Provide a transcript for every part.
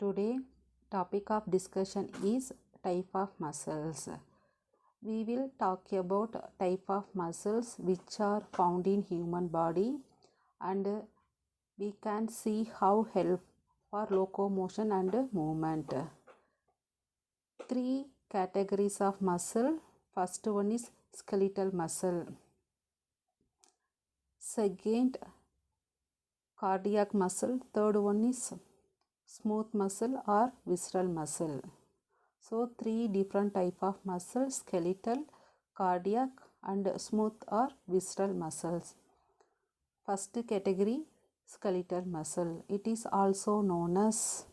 Today topic of discussion is type of muscles. We will talk about type of muscles which are found in human body, and we can see how help for locomotion and movement. Three categories of muscle. First one is skeletal muscle. Second, cardiac muscle. Third one is smooth muscle or visceral muscle. So three different type of muscles: skeletal, cardiac and smooth or visceral muscles. First category, skeletal muscle. It is also known as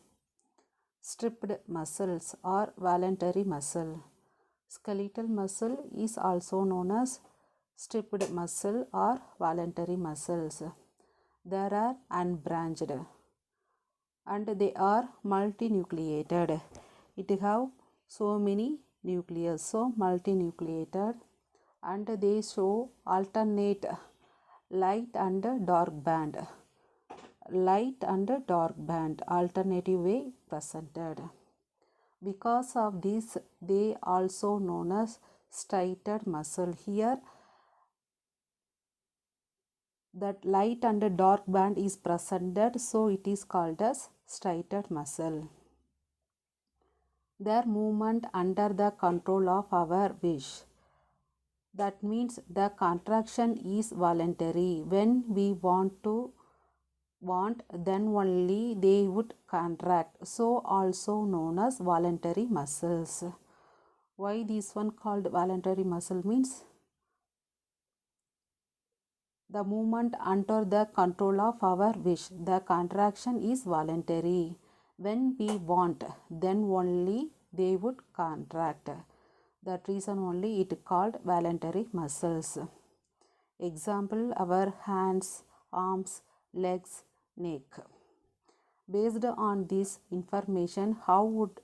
stripped muscles or voluntary muscle. Skeletal muscle is also known as stripped muscle or voluntary muscles. There are unbranched and they are multinucleated. It have so many nucleus, so multinucleated, and they show alternate light and dark band. Light and dark band alternative way presented. Because of this, they also known as striated muscle. Here that light and dark band is presented, so it is called as striated muscle. Their movement under the control of our wish. That means the contraction is voluntary. When we want, then only they would contract. So also known as voluntary muscles. Why this one called voluntary muscle means the movement under the control of our wish. The contraction is voluntary. When we want, then only they would contract. That reason only it called voluntary muscles. Example, our hands, arms, legs, neck. Based on this information, how would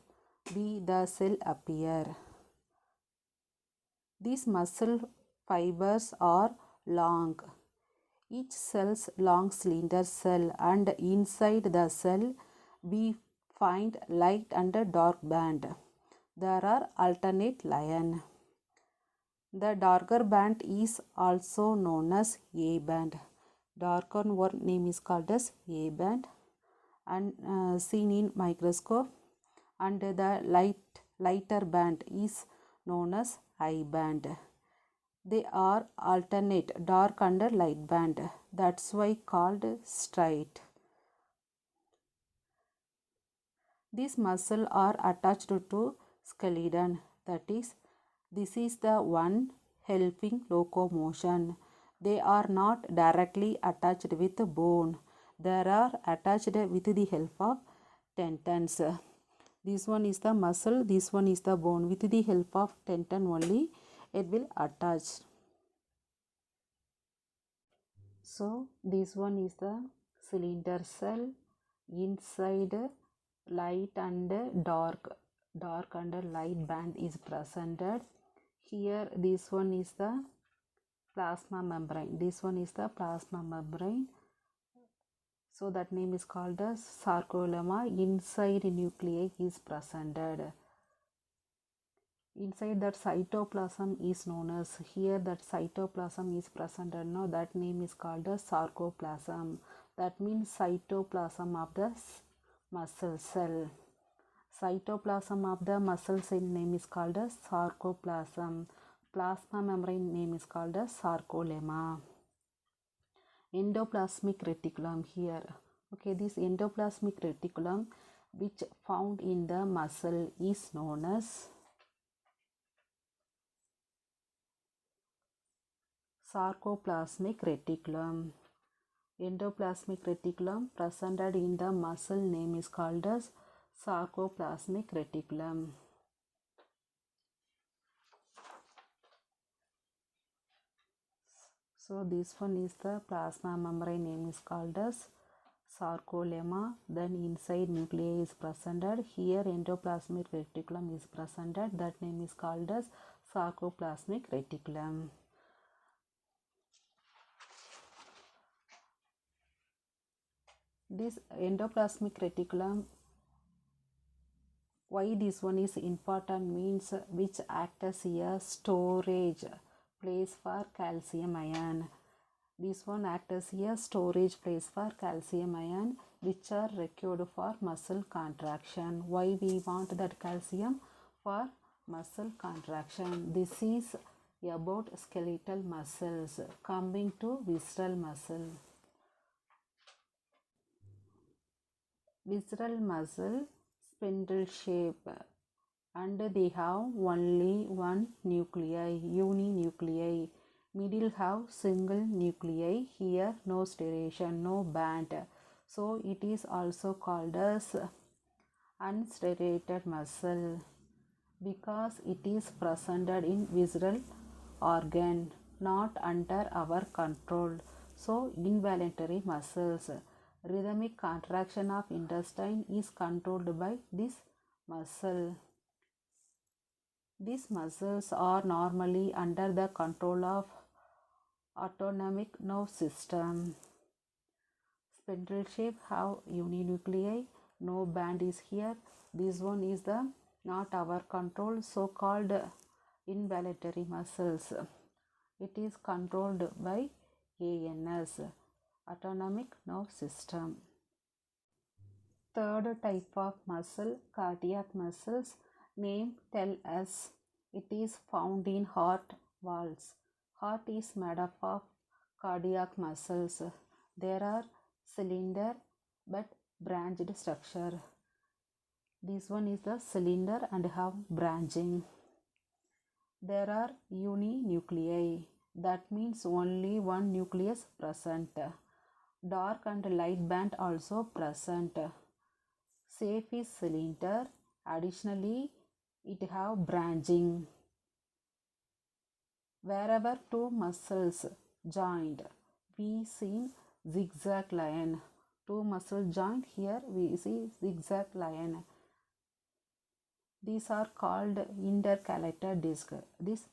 be the cell appear? These muscle fibers are long. Each cell's long cylinder cell, and inside the cell we find light and dark band. There are alternate line. The darker band is also known as A band. Darker one name is called as A band and seen in microscope, and the lighter band is known as I band. They are alternate dark and light band. That's why called striate. These muscles are attached to skeleton. That is, this is the one helping locomotion. They are not directly attached with bone. They are attached with the help of tendons. This one is the muscle, this one is the bone. With the help of tendon only it will attach. So this one is the cylinder cell. Inside light and dark and light band is presented. Here this one is the plasma membrane. This one is the plasma membrane. So that name is called as sarcolemma. Inside nuclei is presented. Inside that cytoplasm is known as, here that cytoplasm is presented. Now that name is called as sarcoplasm. That means cytoplasm of the muscle cell. Cytoplasm of the muscle cell name is called as sarcoplasm. Plasma membrane name is called as sarcolemma. Endoplasmic reticulum here. Okay, this endoplasmic reticulum which found in the muscle is known as sarcoplasmic reticulum. Endoplasmic reticulum presented in the muscle name is called as sarcoplasmic reticulum. So this one is the plasma membrane name is called as sarcolemma. Then inside nuclei is presented. Here endoplasmic reticulum is presented. That name is called as sarcoplasmic reticulum. This endoplasmic reticulum Why this one is important means which act as a storage place for calcium ion. This one act as a storage place for calcium ion which are required for muscle contraction. Why we want that calcium? For muscle contraction. This is about skeletal muscles. Coming to visceral muscle. Visceral muscle spindle shape and they have only one nuclei, uninuclei. Middle have single nuclei. Here no striation, no band. So it is also called as unstriated muscle because it is presented in visceral organ, not under our control. So involuntary muscles. Rhythmic contraction of intestine is controlled by this muscle. These muscles are normally under the control of autonomic nerve system. Spindle shape have uninuclei. No band is here. This one is the not our control, so called involuntary muscles. It is controlled by ANS, autonomic nerve system. Third type of muscle, cardiac muscles. Name tell us. It is found in heart valves. Heart is made up of cardiac muscles. There are cylinder but branched structure. This one is the cylinder and have branching. There are uninuclei. That means only one nucleus present. Dark and light band also present. Safe is cylinder. Additionally, it have branching. Wherever two muscles joined, we see zigzag line. Two muscles joined, here we see zigzag line. These are called intercalated disc. This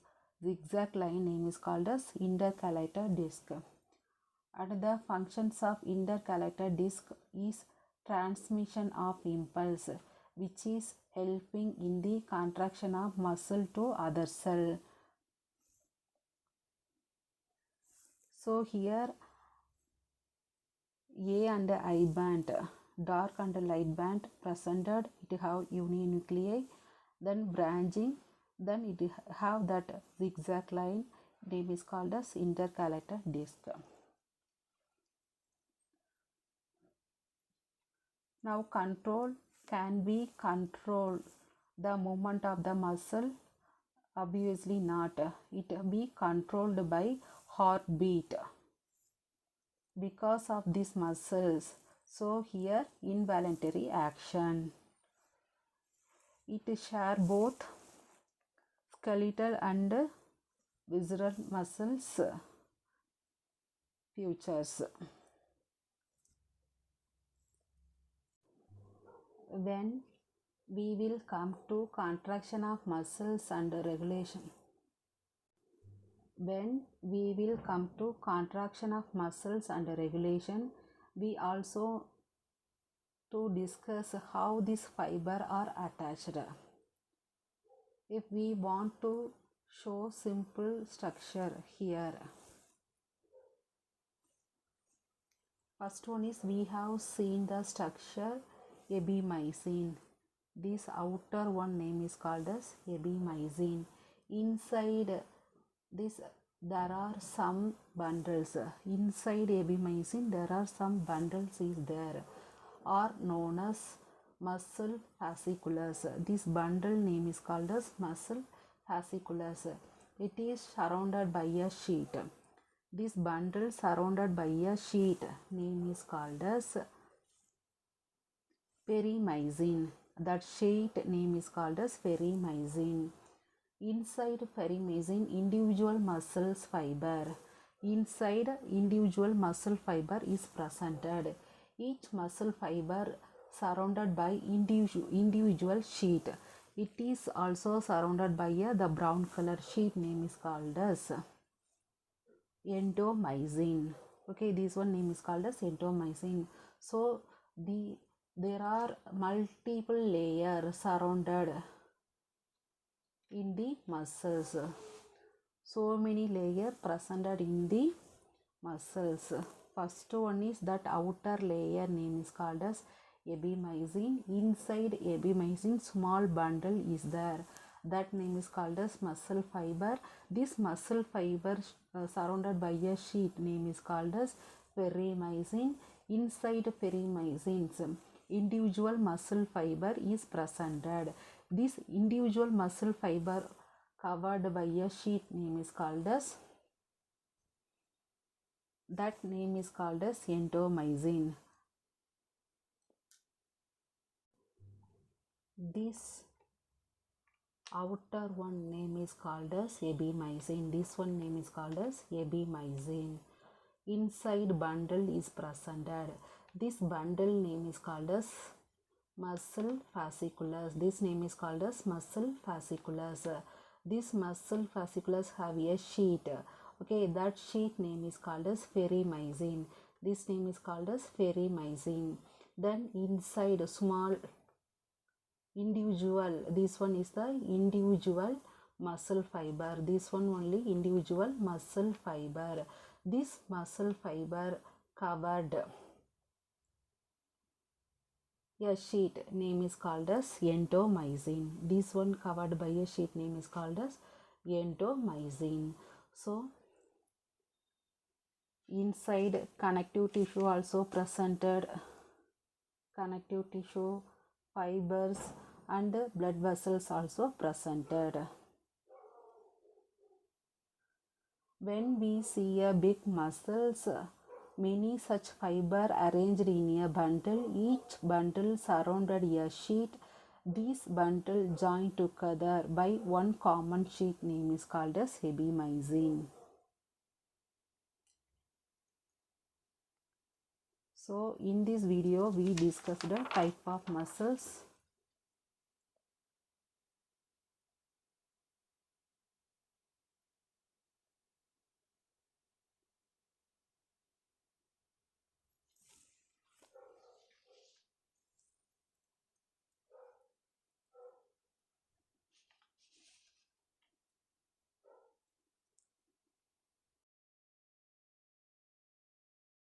zigzag line name is called as intercalated disc. And the functions of intercalated disc is transmission of impulse, which is helping in the contraction of muscle to other cell. So here A and I band, dark and light band presented, it have uninuclei, then branching, then it have that zigzag line, name is called as intercalated disc. Now control, can we control the movement of the muscle? Obviously not. It be controlled by heartbeat because of these muscles. So here involuntary action. It share both skeletal and visceral muscles features. When we will come to contraction of muscles and regulation. When we will come to contraction of muscles and regulation, we also to discuss how these fibers are attached. If we want to show simple structure here, first one is we have seen the structure epimysin. This outer one name is called as epimysin. Inside this there are some bundles. Inside epimysin there are some bundles is there, are known as muscle fasciculus. This bundle name is called as muscle fasciculus. It is surrounded by a sheet. This bundle surrounded by a sheet name is called as perimysin. That sheet name is called as perimysin. Inside perimysin, individual muscles fiber. Inside individual muscle fiber is presented. Each muscle fiber surrounded by individual sheet. It is also surrounded by the brown color sheet name is called as endomysin. Okay, this one name is called as endomysin. So there are multiple layers surrounded in the muscles. So many layers presented in the muscles. First one is that outer layer name is called as epimysin. Inside epimysin small bundle is there. That name is called as muscle fiber. This muscle fiber surrounded by a sheet name is called as perimysin. Inside perimysins individual muscle fiber is presented. This individual muscle fiber covered by a sheet name is called as endomysin. This outer one name is called as epimysin. This one name is called as epimysin. Inside bundle is presented. This bundle name is called as muscle fasciculus. This name is called as muscle fasciculus. This muscle fasciculus have a sheet. Okay, that sheet name is called as perimysin. This name is called as perimysin. Then inside small individual, this one is the individual muscle fiber. This one only individual muscle fiber. This muscle fiber covered a sheet name is called as endomysin. This one covered by a sheet name is called as endomysin. So inside connective tissue also presented, connective tissue, fibers and blood vessels also presented. When we see a big muscles, many such fiber arranged in a bundle. Each bundle surrounded a sheet. These bundle joined together by one common sheet name is called as epimysin. So in this video we discussed the type of muscles.